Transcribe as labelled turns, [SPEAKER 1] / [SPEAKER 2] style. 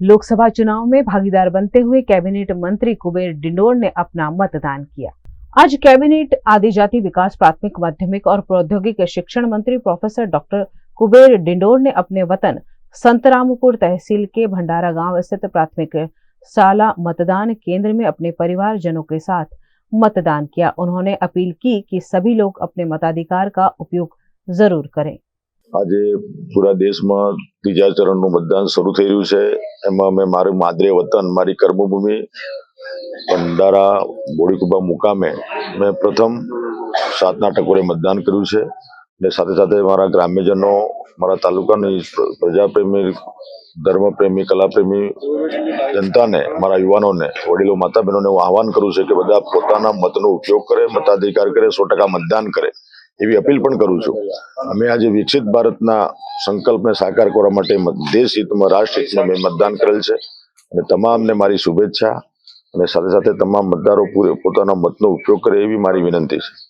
[SPEAKER 1] लोकसभा चुनाव में भागीदार बनते हुए कैबिनेट मंत्री कुबेर डिंडोर ने अपना मतदान किया। आज कैबिनेट आदिजाति विकास, प्राथमिक, माध्यमिक और प्रौद्योगिक शिक्षण मंत्री प्रोफेसर डॉक्टर कुबेर डिंडोर ने अपने वतन संतरामपुर तहसील के भंडारा गांव स्थित प्राथमिक शाला मतदान केंद्र में अपने परिवारजनों के साथ मतदान किया। उन्होंने अपील की कि सभी लोग अपने मताधिकार का उपयोग जरूर करें।
[SPEAKER 2] आज पूरा देश में तीजा चरण मतदान शुरू थई रह्यु छे। एमां मैं मारू मादरे वतन, मारी कर्मभूमि भंडारा बोड़ीकुबा मुकामे मैं प्रथम 7 टकोरे मतदान कर्युं छे। ने साथे साथे मारा ग्राम्यजनों, मारा तालुकानी प्रजाप्रेमी, धर्मप्रेमी, कलाप्रेमी जनता ने, मारा युवानों ने, वडीलो, माता बहनों ने आह्वान करूं छे कि बधा पोताना मतनो उपयोग करे, मताधिकार करे, 100% मतदान करे एवी अपील पण करूं छुं। अमे आज विकसित भारतना संकल्पने साकार करवा माटे देश हितमां, राष्ट्र हितमां मैं मतदान करेल छे अने तमामने मारी शुभेच्छा अने साथे साथे तमाम मतदारो पोताना मतनो उपयोग करे एवी मारी विनंती छे।